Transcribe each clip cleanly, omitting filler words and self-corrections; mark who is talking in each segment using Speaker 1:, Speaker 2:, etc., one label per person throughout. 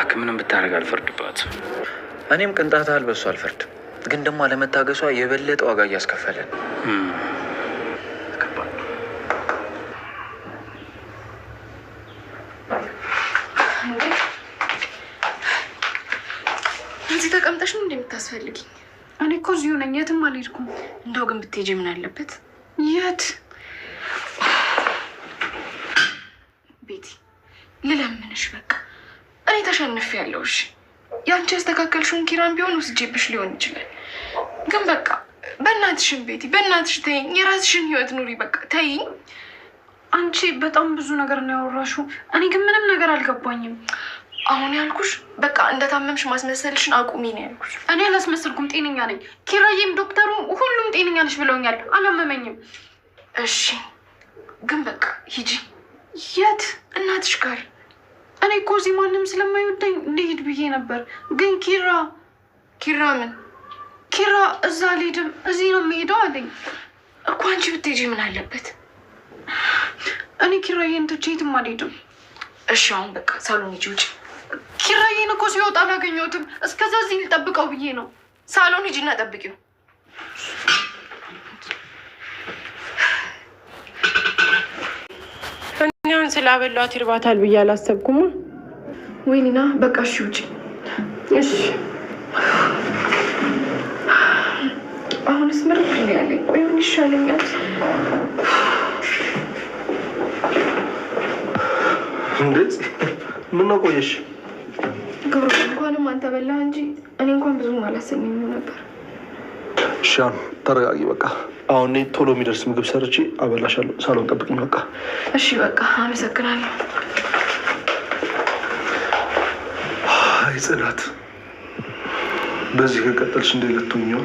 Speaker 1: እባክህ ምንም ብታደርግ አልፈርድባትም።
Speaker 2: እኔም ቅንጣት ያህል በሱ አልፈርድም። ግን ደግሞ አለመታገሷ የበለጠ ዋጋ እያስከፈለን።
Speaker 3: እዚህ ተቀምጠሽ ነው እንደምታስፈልጊኝ?
Speaker 4: እኔ እኮ እዚሁ ነኝ፣ የትም አልሄድኩም።
Speaker 3: እንደው ግን ብትሄጂ ምን አለበት?
Speaker 4: የት?
Speaker 3: ቤቲ ልለምንሽ፣ በቃ እኔ ተሸንፌያለሁ። እሺ ያንቺ ያስተካከልሽውን ኪራን ቢሆን ወስጄብሽ ሊሆን ይችላል። ግን በቃ በእናትሽን ቤቲ፣ በእናትሽ ተይኝ። የራስሽን ህይወት ኑሪ። በቃ ተይኝ።
Speaker 4: አንቺ በጣም ብዙ ነገር ነው ያወራሽው። እኔ ግን ምንም ነገር አልገባኝም።
Speaker 3: አሁን ያልኩሽ በቃ እንደታመምሽ ማስመሰልሽን አቁሚ ነው ያልኩሽ።
Speaker 4: እኔ አላስመሰልኩም፣ ጤነኛ ነኝ። ኪራዬም ዶክተሩ ሁሉም ጤነኛ ነሽ ብለውኛል። አላመመኝም።
Speaker 3: እሺ ግን በቃ ሂጂ።
Speaker 4: የት?
Speaker 3: እናትሽ ጋር።
Speaker 4: እኔ እኮ እዚህ ማንም ስለማይወደኝ ልሂድ ብዬ ነበር። ግን
Speaker 3: ኪራ ምን?
Speaker 4: ኪራ እዛ አልሄድም እዚህ ነው የምሄደው አለኝ
Speaker 3: እኮ። አንቺ ብትሄጂ ምን አለበት?
Speaker 4: እኔ ኪራዬን ትቼ የትም አልሄድም።
Speaker 3: እሺ አሁን በቃ ሳሎን ሂጂ፣ ውጪ።
Speaker 4: ኪራዬን እኮ ሲወጣ አላገኘሁትም። እስከዛ እዚህ ልጠብቀው ብዬ ነው።
Speaker 3: ሳሎን ሂጂና ጠብቂው።
Speaker 5: እኛን ስላበሏት ይርባታል ብዬ አላሰብኩማ።
Speaker 3: ወይኒና በቃ እሺ ውጪ።
Speaker 5: እሺ
Speaker 3: አሁንስ ምርጥ ነው ያለኝ። ቆይ ምን ይሻለኛል?
Speaker 6: እንዴት ምን ነው ቆየሽ?
Speaker 3: ግብሩ እንኳንም አንተ በላህ እንጂ እኔ እንኳን ብዙም አላሰኘኝም ነበር።
Speaker 6: እሺ ተረጋጊ በቃ። አሁን እኔ ቶሎ የሚደርስ ምግብ ሰርቼ አበላሻለሁ። ሳሎን ጠብቅኝ በቃ።
Speaker 3: እሺ በቃ አመሰግናለሁ።
Speaker 6: አይ ጽናት፣ በዚህ ከቀጠልሽ እንደ ልትሆኝ ነው።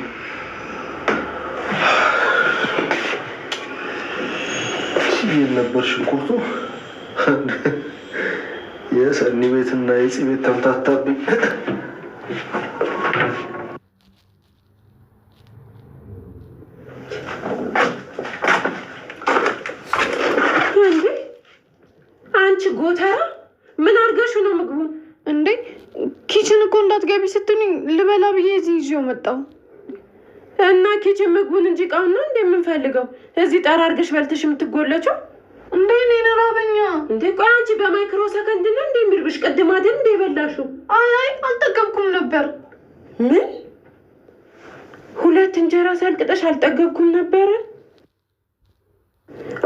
Speaker 6: ይህ ነበር ሽንኩርቱ። የሰኒ ቤትና የፂ ቤት ተምታታብኝ።
Speaker 5: አንቺ ጎተራ ምን አድርገሽ ነው ምግቡን?
Speaker 4: እንዴ ኪችን እኮ እንዳትገቢ ስትሉኝ ልበላ ብዬ እዚህ ይዤው መጣሁ።
Speaker 5: እና ኪችን ምግቡን እንጂ እቃውን ነው እንደምንፈልገው እዚህ ጠራርገሽ በልተሽ የምትጎለችው?
Speaker 4: እንዴ እኔን ራበኛ።
Speaker 5: እንዴ ቆይ አንቺ በማይክሮ ሰከንድ ነው እንደሚርብሽ? ቅድም አይደል እንደ በላሽው?
Speaker 4: አይ አልጠገብኩም ነበር።
Speaker 5: ምን? 2 እንጀራ ሰልቅጠሽ አልጠገብኩም ነበር?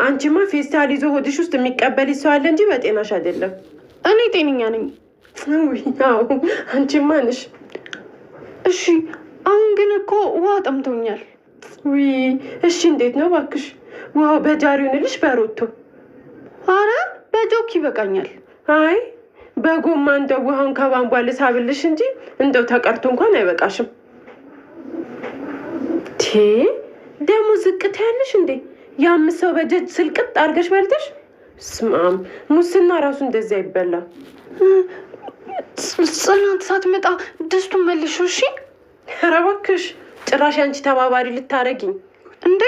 Speaker 5: አንቺማ ፌስታል ይዞ ሆድሽ ውስጥ የሚቀበል ሰው አለ እንጂ በጤናሽ አይደለም።
Speaker 4: እኔ ጤነኛ ነኝ።
Speaker 5: አዎ አንቺማ ነሽ።
Speaker 4: እሺ አሁን ግን እኮ ውሃ ጠምቶኛል።
Speaker 5: እሺ እንዴት ነው እባክሽ? ውሃው በጃሪውንልሽ በሮቶ?
Speaker 4: አረ በጆክ ይበቃኛል።
Speaker 5: አይ በጎማ እንደው ውሃውን ከባንቧ ልሳብልሽ እንጂ እንደው ተቀርቶ እንኳን አይበቃሽም። ደግሞ ዝቅት ያለሽ እንዴ? የ5 ሰው በጀት ስልቅጥ አድርገሽ በልተሽ። ስማም ሙስና ራሱ እንደዚህ አይበላም።
Speaker 4: ጽናት ሳትመጣ ድስቱን መልሹ እሺ።
Speaker 5: ኧረ እባክሽ ጭራሽ አንቺ ተባባሪ ልታረጊኝ
Speaker 4: እንዴ?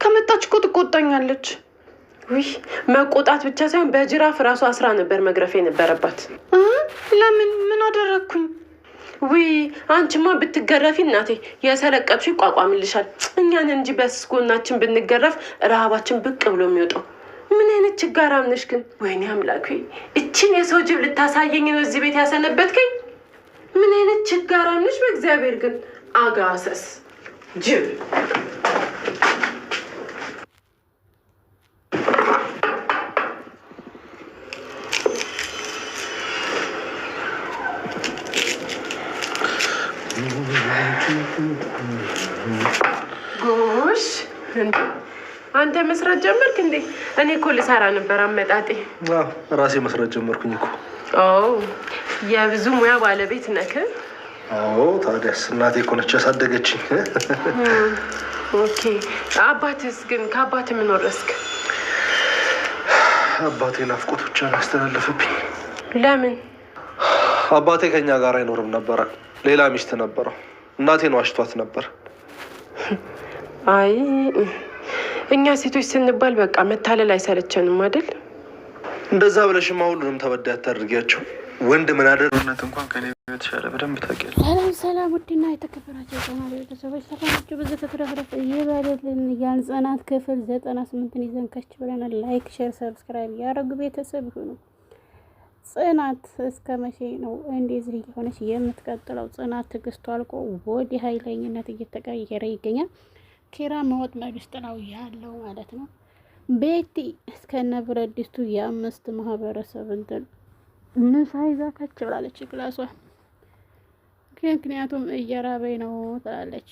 Speaker 4: ከመጣች እኮ ትቆጣኛለች።
Speaker 5: መቆጣት ብቻ ሳይሆን በጅራፍ ራሱ አስራ ነበር መግረፍ የነበረባት።
Speaker 4: ለምን? ምን አደረግኩኝ?
Speaker 5: አንቺማ ብትገረፊ እናቴ የሰለቀብሽ ይቋቋምልሻል። እኛን እንጂ በስጎናችን ብንገረፍ ረሃባችን ብቅ ብሎ የሚወጣው። ምን አይነት ችጋራም ነሽ ግን? ወይኔ አምላክ፣ እችን የሰው ጅብ ልታሳየኝ ነው እዚህ ቤት ያሰነበትከኝ? ምን አይነት ችጋራም ነሽ በእግዚአብሔር ግን። አጋሰስ ጅብ። ጎሽ አንተ መስራት ጀመርክ እንዴ? እኔ እኮ ልሰራ ነበር አመጣጤ።
Speaker 6: ራሴ መስራት ጀመርኩኝ እኮ።
Speaker 5: የብዙ ሙያ ባለቤት ነክ?
Speaker 6: አዎ ታዲያስ፣ እናቴ እኮ ነች ያሳደገችኝ።
Speaker 5: ኦኬ አባትስ ግን? ከአባት ምን ወረስክ?
Speaker 6: አባቴ ናፍቆት ብቻ ነው ያስተላለፈብኝ።
Speaker 5: ለምን?
Speaker 6: አባቴ ከኛ ጋር አይኖርም ነበረ፣ ሌላ ሚስት ነበረው። እናቴን ዋሽቷት ነበር።
Speaker 5: አይ እኛ ሴቶች ስንባል በቃ መታለል አይሰለቸንም አይደል?
Speaker 6: እንደዛ ብለሽማ ሁሉንም ተበዳይ አታድርጊያቸው። ወንድ ምን አደረነት እንኳን ከኔ የተሻለ በደንብ ታውቂያለሽ።
Speaker 7: ሰላም ውድና የተከበራቸው የቻናሌ ቤተሰቦች ሰላማችሁ ብዙ ተትረፍረፍ እየበደልን ያን ጽናት ክፍል 98ን ይዘን ከች ብለናል። ላይክ፣ ሼር፣ ሰብስክራይብ ያደረጉ ቤተሰብ ይሁኑ። ጽናት እስከ መቼ ነው እንደዚህ የሆነች የምትቀጥለው? ጽናት ትዕግስቱ አልቆ ወደ ኃይለኝነት እየተቀየረ ይገኛል። ኪራ መወጥመድ ውስጥ ነው ያለው ማለት ነው። ቤቲ እስከነ ብረት ድስቱ የአምስት ማህበረሰብ እንትን ምሳ ይዛ ከች ብላለች ክላሷ። ምክንያቱም እየራበኝ ነው ትላለች።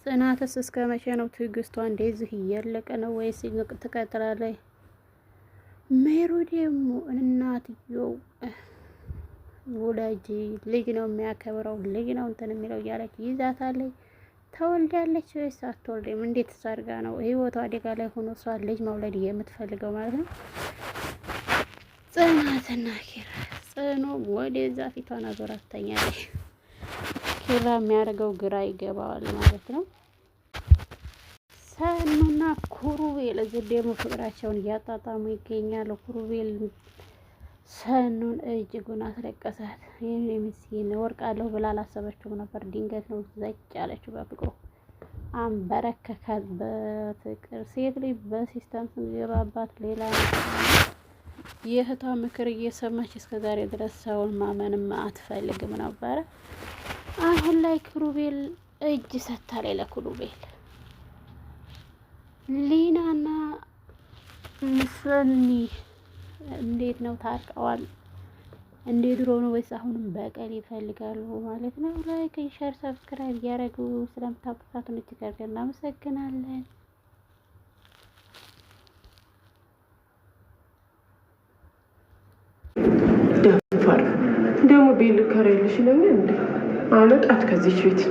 Speaker 7: ጽናትስ እስከ መቼ ነው ትዕግስቷ እንደዚህ እያለቀ ነው ወይስ ትቀጥላለች? ሜሩ ደግሞ እናትየው ወላጅ ልጅ ነው የሚያከብረው ልጅ ነው እንትን የሚለው እያለች ይዛታለች። ተወልዳለች ወይስ አትወልድም? እንዴት ሳርጋ ነው ህይወቷ አደጋ ላይ ሆኖ እሷ ልጅ መውለድ የምትፈልገው ማለት ነው? ጽናትና ኪራ ጽኑ ወደዛ ፊቷን አዞራተኛለች። ኪራ የሚያደርገው ግራ ይገባዋል ማለት ነው። ሰኑና ኩሩቤል እዚህ ደግሞ ፍቅራቸውን እያጣጣሙ ይገኛሉ። ኩሩቤል ሰኑን እጅጉን አስለቀሳት። ይህን ምስኪን ወርቃለሁ ብላ አላሰበችውም ነበር። ድንገት ነው ዘጭ ያለችው በፍቅሩ አንበረከካት። በፍቅር ሴት ልጅ በሲስተም ስንገባባት ሌላ የእህቷ ምክር እየሰማች እስከዛሬ ድረስ ሰውን ማመንም አትፈልግም ነበረ። አሁን ላይ ኩሩቤል እጅ ሰጥታለች ለኩሩቤል። ሊናና ሰኒ እንዴት ነው ታርቀዋል? እንደ ድሮ ነው ወይስ አሁንም በቀል ይፈልጋሉ ማለት ነው? ላይክ፣ ሼር፣ ሰብስክራይብ እያደረጉ ስለምታበረታቱን እጅግ አድርገን እናመሰግናለን።
Speaker 5: ደፋር ደግሞ ቤል ከሬልሽ ነው እንዴ? አመጣት ከዚህ ቤት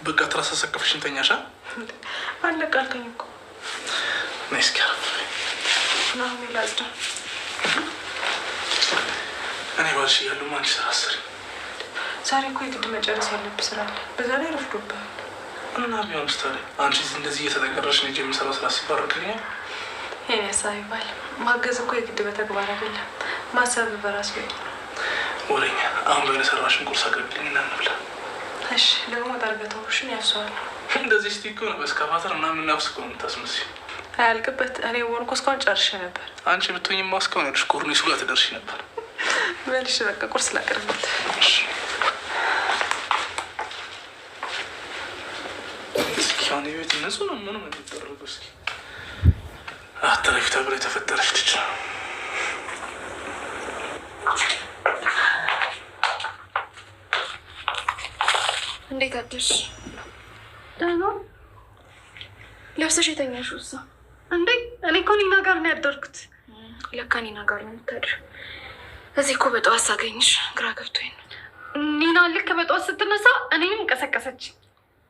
Speaker 6: በቃ ትራስ አሰቀፍሽን ተኛሻ?
Speaker 3: አለቀ አልከኝ እኮ።
Speaker 6: ነይ እስኪ አረፍ በይ።
Speaker 3: ናሆም ላጽዳ።
Speaker 6: እኔ ባልሽ እያለሁ አንቺ ስራ አስሪ።
Speaker 3: ዛሬ እኮ የግድ መጨረስ ያለብህ ስራ አለ። በዛ ላይ ረፍዶብሃል።
Speaker 6: እና ቢሆንስ ታዲያ አንቺ እንደዚህ እየተጠቀረሽ ነው የምሰራው ስራ ሲባረክልኛል።
Speaker 3: ይሄን ያሳይባል። ማገዝ እኮ የግድ በተግባር አይደለም፣ ማሰብ በራስ ወይ
Speaker 6: ወሬኛ። አሁን በእኔ ሰራሽን ቁርስ አቅርብልኝ እና እንብላ።
Speaker 3: እሺ ደግሞ ታርገተውሽን ያፍሰዋል።
Speaker 6: እንደዚህ ስቲክ ነው በስካፋተር ምናምን ናፍስ እኮ ነው የምታስመስይው።
Speaker 3: አያልቅበት። እኔ ወንኮ እስካሁን ጨርሼ ነበር።
Speaker 6: አንቺ ብትሆኝማ እስካሁን ያለሽ ኮርኒሱ ጋር ትደርሺ ነበር።
Speaker 3: በልሽ በቃ ቁርስ ላቅርብልህ።
Speaker 6: እስኪ አሁን የቤት ንጹህ ነው ምንም የሚደረገው። እስኪ አትረፊ ተብላ የተፈጠረች ልጅ ነው።
Speaker 3: እንዴት አደርሽ?
Speaker 4: ደህና
Speaker 3: ለብሰሽ የተኛሽው እዛ
Speaker 4: እንዴ? እኔ እኮ ኒና ጋር ነው ያደርኩት።
Speaker 3: ለካ ኒና ጋር ነው የምታድሪው። እዚህ እኮ በጠዋት ሳገኝሽ ግራ ገብቶኝ ነው።
Speaker 4: ኒና ልክ በጠዋት ስትነሳ እኔንም ቀሰቀሰች።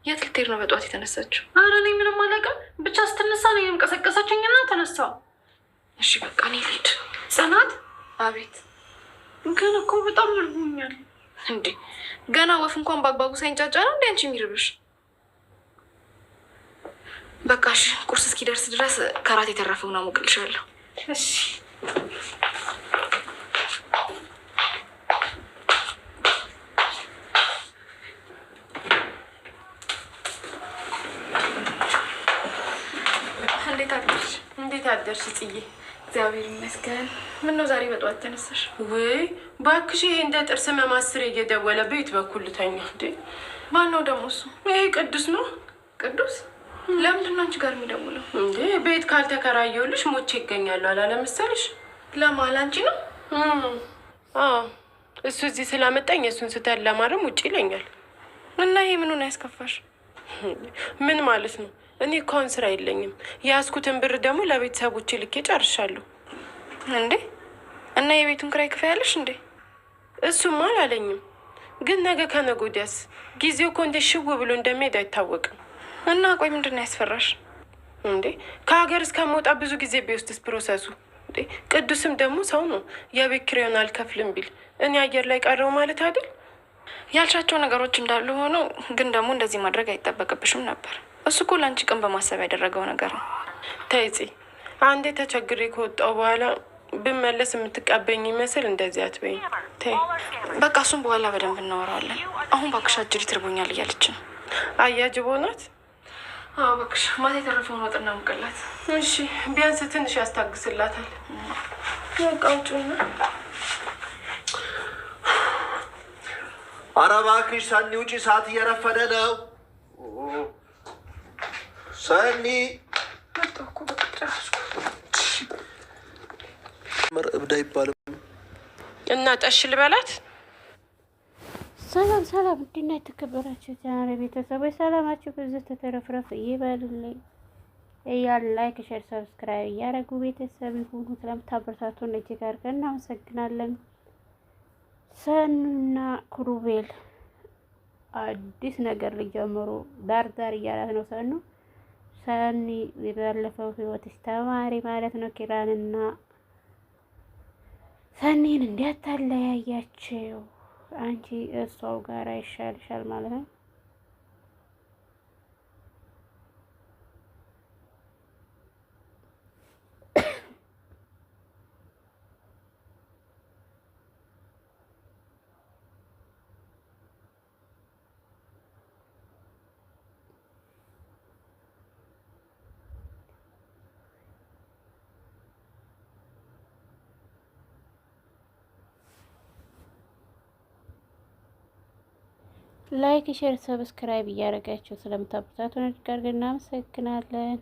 Speaker 3: የት ልትሄድ ነው በጠዋት የተነሳችው?
Speaker 4: አረ እኔ ምንም አላውቅም፣ ብቻ ስትነሳ እኔንም ቀሰቀሰችኝና ተነሳው።
Speaker 3: እሺ በቃ እኔ ልሂድ።
Speaker 4: ጽናት።
Speaker 3: አቤት።
Speaker 4: ግን እኮ በጣም እርቦኛል።
Speaker 3: እንዴ ገና ወፍ እንኳን በአግባቡ ሳይንጫጫ ነው እንዴ አንቺ የሚርብሽ? በቃ እሺ ቁርስ እስኪደርስ ድረስ ከራት የተረፈውን አሞቅልሻለሁ።
Speaker 4: እሺ
Speaker 3: እንዴት አደርሽ ጽዬ? እግዚአብሔር ይመስገን። ምን ነው ዛሬ በጠዋት ተነሳሽ?
Speaker 5: ወይ ባክሽ፣ ይሄ እንደ ጥርስ መማስር እየደወለ ቤት በኩል ልተኛ እንዴ?
Speaker 3: ማን ነው ደግሞ እሱ?
Speaker 5: ይሄ ቅዱስ ነው።
Speaker 3: ቅዱስ? ለምንድን ነው አንቺ ጋር የሚደውለው
Speaker 5: እንዴ? ቤት ካልተከራየሁልሽ ሞቼ ይገኛሉ አላለ መሰልሽ?
Speaker 3: ለማል አንቺ ነው?
Speaker 5: አዎ፣ እሱ እዚህ ስላመጣኝ እሱን ስተን ለማረም ውጭ ይለኛል።
Speaker 3: እና ይሄ ምኑን ያስከፋሽ?
Speaker 5: ምን ማለት ነው? እኔ እኮ አሁን ስራ የለኝም። የያዝኩትን ብር ደግሞ ለቤተሰቦቼ ልኬ ጨርሻለሁ።
Speaker 3: እንዴ እና የቤቱን ክራይ ክፈያለሽ እንዴ?
Speaker 5: እሱማ አላለኝም፣ ግን ነገ ከነገ ወዲያስ ጊዜው እኮ እንደ ሽው ብሎ እንደሚሄድ አይታወቅም።
Speaker 3: እና ቆይ ምንድን ነው ያስፈራሽ?
Speaker 5: እንዴ ከሀገር እስከመውጣ ብዙ ጊዜ ቢወስድስ ፕሮሰሱ? እንዴ ቅዱስም ደግሞ ሰው ነው። የቤት ኪራዩን አልከፍልም ቢል እኔ አየር ላይ ቀረው ማለት አይደል?
Speaker 3: ያልሻቸው ነገሮች እንዳሉ ሆነው ግን ደግሞ እንደዚህ ማድረግ አይጠበቅብሽም ነበር። እሱ እኮ ለአንቺ ቀን በማሰብ ያደረገው ነገር ነው።
Speaker 5: ተይ ፂ፣ አንዴ ተቸግሬ ከወጣው በኋላ ብመለስ የምትቀበኝ ይመስል እንደዚህ አትበይኝ። ተይ
Speaker 3: በቃ እሱም በኋላ በደንብ እናወራዋለን። አሁን እባክሽ አጅሪት ይርቦኛል እያለች ነው።
Speaker 5: አያጅቦ ናት።
Speaker 3: አዎ እባክሽ ማታ የተረፈውን ወጥና ሙቅላት።
Speaker 5: እሺ ቢያንስ ትንሽ ያስታግስላታል። በቃ ውጪና
Speaker 6: ኧረ እባክሽ ሰኒ ውጪ፣ ሰዓት እየረፈደ ነው። ሰኒ እብድ አይባልም።
Speaker 5: እና ጠሽ ልበላት።
Speaker 7: ሰላም ሰላም፣ እንዴት ናችሁ የተከበራችሁ ቻናሌ ቤተሰቦች? ሰላማችሁ ብዙ ተተረፍረፍ ይበልልኝ እያል ላይክ፣ ሼር፣ ሰብስክራይብ እያደረጉ ቤተሰብ ይሁኑ። ስለምታበረታቱን እጅግ አድርገን እናመሰግናለን። ሰኑና ክሩቤል አዲስ ነገር ሊጀምሩ ዳር እያላት ነው። ሰኒ ባለፈው ህይወትሽ ተማሪ ማለት ነው። ኪራንና ሰኒን እንዲያታለያያቸው አንቺ እሷው ጋር ይሻልሻል ማለት ነው። ላይክ ሼር ሰብስክራይብ እያደረጋችሁ ስለምታበረታቱን እጅግ አድርገን እናመሰግናለን።